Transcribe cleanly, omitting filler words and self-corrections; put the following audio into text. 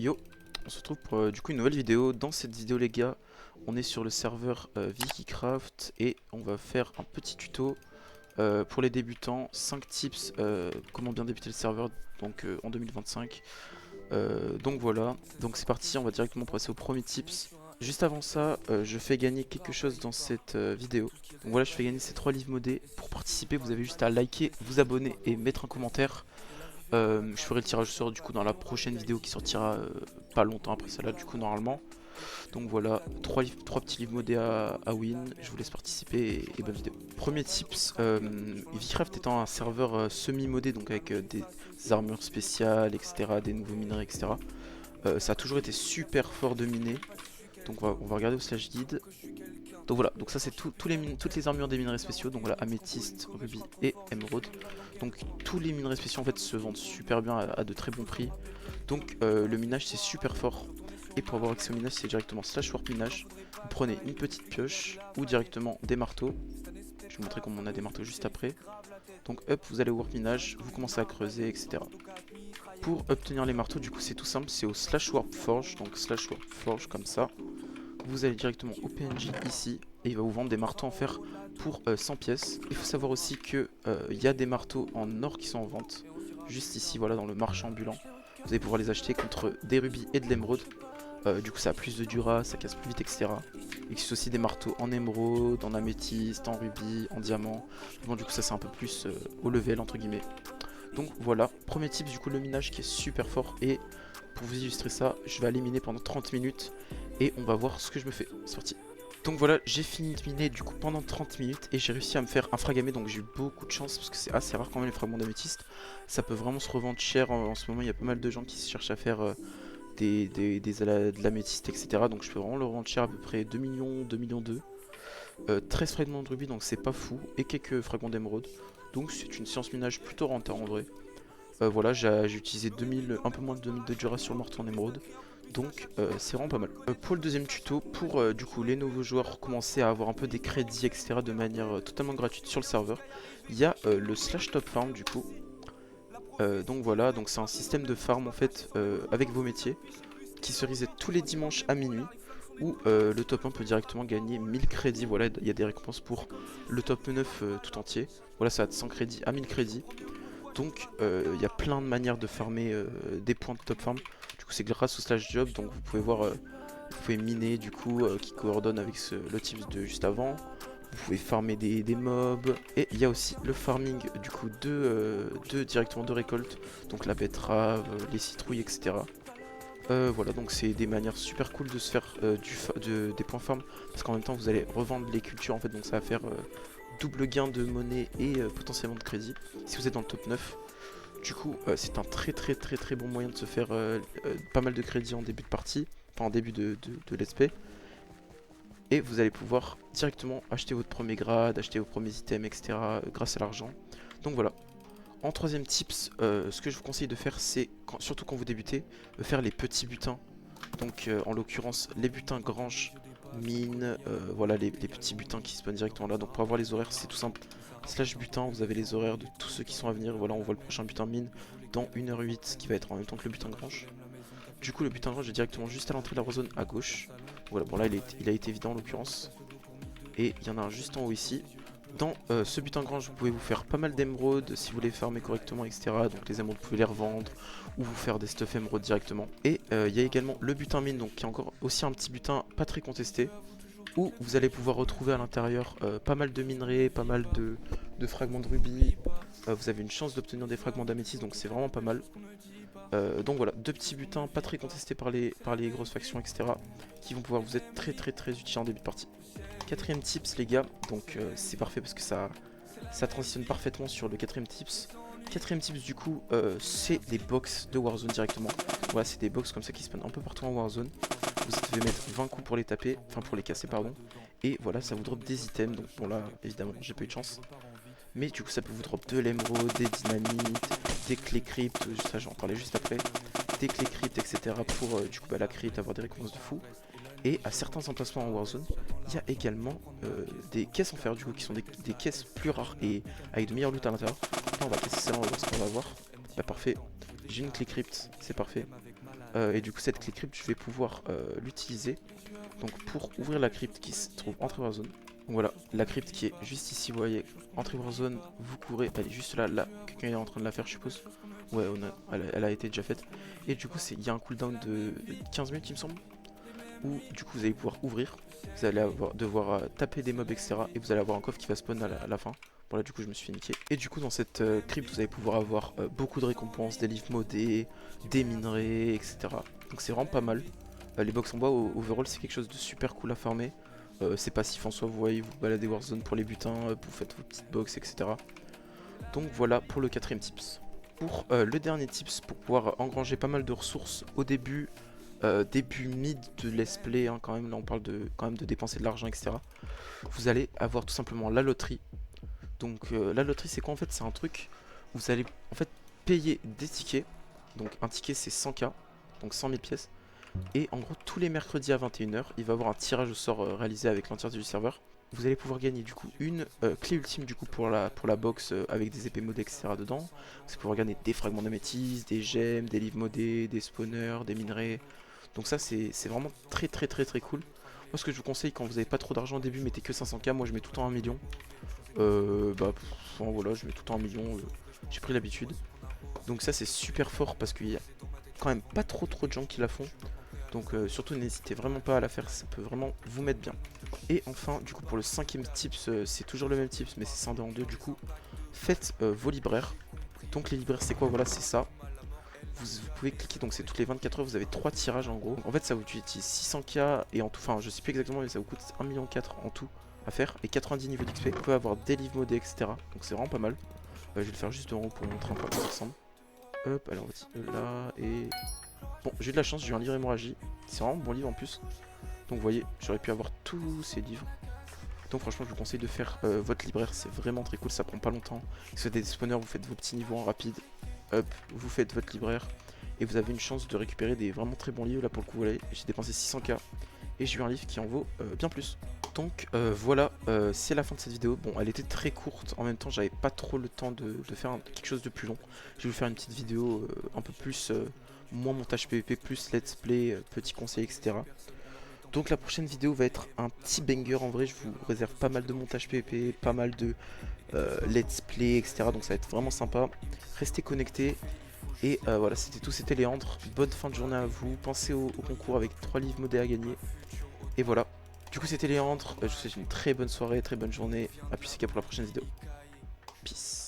Yo, on se retrouve pour du coup une nouvelle vidéo. Dans cette vidéo les gars, on est sur le serveur Wikicraft et on va faire un petit tuto pour les débutants. 5 tips comment bien débuter le serveur donc en 2025. Donc voilà, donc c'est parti, on va directement passer au premier tips. Juste avant ça, je fais gagner quelque chose dans cette vidéo. Donc voilà, je fais gagner ces 3 livres modés. Pour participer, vous avez juste à liker, vous abonner et mettre un commentaire. Je ferai le tirage au sort du coup dans la prochaine vidéo qui sortira pas longtemps après celle-là du coup normalement. Donc voilà, 3 petits livres modés à win, je vous laisse participer et bonne vidéo. Premier tips, Vcraft étant un serveur semi-modé, donc avec des armures spéciales, etc., des nouveaux minerais, etc. Ça a toujours été super fort de miner, donc on va regarder au slash guide. Donc voilà, donc ça c'est toutes les armures des minerais spéciaux, donc voilà, améthyste, rubis et émeraude. Donc tous les minerais spéciaux en fait se vendent super bien à de très bons prix. Donc le minage c'est super fort. Et pour avoir accès au minage c'est directement slash warp minage. Vous prenez une petite pioche ou directement des marteaux. Je vais vous montrer comment on a des marteaux juste après. Donc hop, vous allez au warp minage, vous commencez à creuser, etc. Pour obtenir les marteaux, du coup c'est tout simple, c'est au slash warp forge, donc slash warp forge comme ça. Vous allez directement au PNJ ici et il va vous vendre des marteaux en fer pour 100 pièces. Il faut savoir aussi que il y a des marteaux en or qui sont en vente juste ici, voilà, dans le marché ambulant. Vous allez pouvoir les acheter contre des rubis et de l'émeraude. Du coup ça a plus de dura, ça casse plus vite, etc. Il existe aussi des marteaux en émeraude, en améthyste, en rubis, en diamant. Bon, du coup ça c'est un peu plus au level entre guillemets. Donc voilà, premier tip, du coup le minage qui est super fort. Et pour vous illustrer ça, je vais aller miner pendant 30 minutes et on va voir ce que je me fais. C'est parti. Donc voilà, j'ai fini de miner du coup pendant 30 minutes et j'ai réussi à me faire un fragamé, donc j'ai eu beaucoup de chance parce que c'est assez rare quand même les fragments d'améthyste. Ça peut vraiment se revendre cher en ce moment, il y a pas mal de gens qui se cherchent à faire de l'améthyste, etc. Donc je peux vraiment le revendre cher, à peu près 2 millions, 2 millions 2. 13 fragments de rubis, donc c'est pas fou, et quelques fragments d'émeraude. Donc c'est une séance minage plutôt rentable en vrai. Voilà, j'ai utilisé 2000, un peu moins de 2000 de dura sur le marteau en émeraude. Donc c'est vraiment pas mal. Pour le deuxième tuto, pour du coup les nouveaux joueurs commencer à avoir un peu des crédits, etc. de manière totalement gratuite sur le serveur, il y a le slash top farm du coup. Donc voilà, donc c'est un système de farm en fait avec vos métiers qui se reset tous les dimanches à minuit, où le top 1 peut directement gagner 1000 crédits. Voilà, il y a des récompenses pour le top 9 tout entier. Voilà, ça va de 100 crédits à 1000 crédits. Donc il y a plein de manières de farmer des points de top farm. Du coup c'est grâce au slash job, donc vous pouvez voir, vous pouvez miner du coup qui coordonne avec le tips de juste avant. Vous pouvez farmer des mobs. Et il y a aussi le farming du coup directement de récolte. Donc la betterave, les citrouilles, etc. Voilà, donc c'est des manières super cool de se faire des points farm. Parce qu'en même temps vous allez revendre les cultures en fait, donc ça va faire double gain de monnaie et potentiellement de crédit si vous êtes dans le top 9. Du coup c'est un très bon moyen de se faire pas mal de crédit en début de partie, enfin en début de let's play. Et vous allez pouvoir directement acheter votre premier grade, acheter vos premiers items, etc. Grâce à l'argent. Donc voilà. En troisième tips, ce que je vous conseille de faire, c'est, surtout quand vous débutez, faire les petits butins. Donc en l'occurrence les butins grange, mine, voilà les petits butins qui spawnent directement là. Donc pour avoir les horaires c'est tout simple, slash butin, vous avez les horaires de tous ceux qui sont à venir. Voilà, on voit le prochain butin mine dans 1h08 qui va être en même temps que le butin grange. Du coup le butin grange est directement juste à l'entrée de la zone à gauche. Voilà, bon là il a été évident en l'occurrence. Et il y en a un juste en haut ici. Dans ce butin grange vous pouvez vous faire pas mal d'émeraudes si vous les farmez correctement, etc. Donc les émeraudes vous pouvez les revendre ou vous faire des stuff émeraudes directement. Et il y a également le butin mine, donc qui est encore aussi un petit butin pas très contesté, où vous allez pouvoir retrouver à l'intérieur pas mal de minerais, pas mal de fragments de rubis. Vous avez une chance d'obtenir des fragments d'améthyste, donc c'est vraiment pas mal. Donc voilà, deux petits butins pas très contestés par les grosses factions, etc. qui vont pouvoir vous être très utiles en début de partie. Quatrième tips les gars, donc c'est parfait parce que ça transitionne parfaitement sur le quatrième tips. Quatrième tips du coup, c'est des box de Warzone directement. Voilà, c'est des box comme ça qui spawnent un peu partout en Warzone. Vous devez mettre 20 coups pour les taper, enfin pour les casser pardon. Et voilà, ça vous drop des items, donc bon là évidemment j'ai pas eu de chance. Mais du coup ça peut vous drop de l'émeraude, des dynamites, des clés cryptes, ça j'en parlais juste après. Des clés cryptes, etc. pour du coup la crypte, avoir des récompenses de fou. Et à certains emplacements en Warzone, il y a également des caisses en fer du coup qui sont des caisses plus rares et avec de meilleurs loot à l'intérieur. Là on va casser ça, on va voir ce qu'on va voir. Bah parfait, j'ai une clé crypte, c'est parfait. Et du coup cette clé crypte je vais pouvoir l'utiliser donc pour ouvrir la crypte qui se trouve en Trevor Zone. Donc voilà, la crypte qui est juste ici, vous voyez, en Trevor Zone, vous courez, elle est juste là, quelqu'un est en train de la faire je suppose. Ouais, elle a été déjà faite. Et du coup il y a un cooldown de 15 minutes il me semble, où du coup vous allez pouvoir ouvrir, vous allez devoir taper des mobs etc. Et vous allez avoir un coffre qui va spawn à la fin. Bon là du coup je me suis fait niquer. Et du coup dans cette crypte vous allez pouvoir avoir beaucoup de récompenses, des livres modés, des minerais etc. Donc c'est vraiment pas mal. Les box en bois overall c'est quelque chose de super cool à farmer. C'est passif en soi, vous voyez, vous baladez Warzone pour les butins, vous faites vos petites box etc. Donc voilà pour le quatrième tips. Pour le dernier tips, pour pouvoir engranger pas mal de ressources au début, début mid de let's play, hein, quand même, là on parle quand même de dépenser de l'argent etc. Vous allez avoir tout simplement la loterie. Donc la loterie c'est quoi en fait? C'est un truc où vous allez en fait payer des tickets. Donc un ticket c'est 100k, donc 100 000 pièces. Et en gros tous les mercredis à 21h il va y avoir un tirage au sort réalisé avec l'entièreté du serveur. Vous allez pouvoir gagner du coup une clé ultime du coup pour la box avec des épées modées etc dedans. Vous allez pouvoir gagner des fragments d'améthyste, des gemmes, des livres modés, des spawners, des minerais. Donc ça c'est vraiment très cool. Moi ce que je vous conseille quand vous n'avez pas trop d'argent au début, mettez que 500k, moi je mets tout le temps 1 million. Voilà, je mets tout le temps 1 million, j'ai pris l'habitude. Donc ça c'est super fort parce qu'il y a quand même pas trop de gens qui la font. Donc surtout n'hésitez vraiment pas à la faire, ça peut vraiment vous mettre bien. Et enfin du coup pour le cinquième tips, c'est toujours le même tips mais c'est scindé en deux du coup. Faites vos libraires. Donc les libraires c'est quoi? Voilà c'est ça. Vous pouvez cliquer, donc c'est toutes les 24 heures, vous avez 3 tirages en gros. En fait ça vous utilise 600k et en tout, enfin je sais plus exactement mais ça vous coûte 1,4 million en tout à faire et 90 niveaux d'XP. Vous pouvez avoir des livres modés etc. Donc c'est vraiment pas mal. Je vais le faire juste en haut pour montrer un peu à quoi ça ressemble. Hop, alors là et... Bon j'ai eu de la chance, j'ai eu un livre hémorragie. C'est vraiment un bon livre en plus. Donc vous voyez, j'aurais pu avoir tous ces livres. Donc franchement je vous conseille de faire votre libraire, c'est vraiment très cool, ça prend pas longtemps. Si vous êtes des spawners, vous faites vos petits niveaux en rapide. Hop, vous faites votre libraire et vous avez une chance de récupérer des vraiment très bons livres. Là pour le coup, voilà, j'ai dépensé 600k et j'ai eu un livre qui en vaut bien plus. Donc voilà, c'est la fin de cette vidéo. Bon, elle était très courte, en même temps j'avais pas trop le temps de faire quelque chose de plus long. Je vais vous faire une petite vidéo un peu plus, moins montage PVP, plus let's play, petits conseils etc. Donc la prochaine vidéo va être un petit banger, en vrai je vous réserve pas mal de montage PVP, pas mal de let's play etc. Donc ça va être vraiment sympa, restez connectés. Et voilà, c'était tout, c'était Léandre, bonne fin de journée à vous, pensez au concours avec 3 livres modés à gagner. Et voilà, du coup c'était Léandre, je vous souhaite une très bonne soirée, très bonne journée, à plus c'est pour la prochaine vidéo. Peace.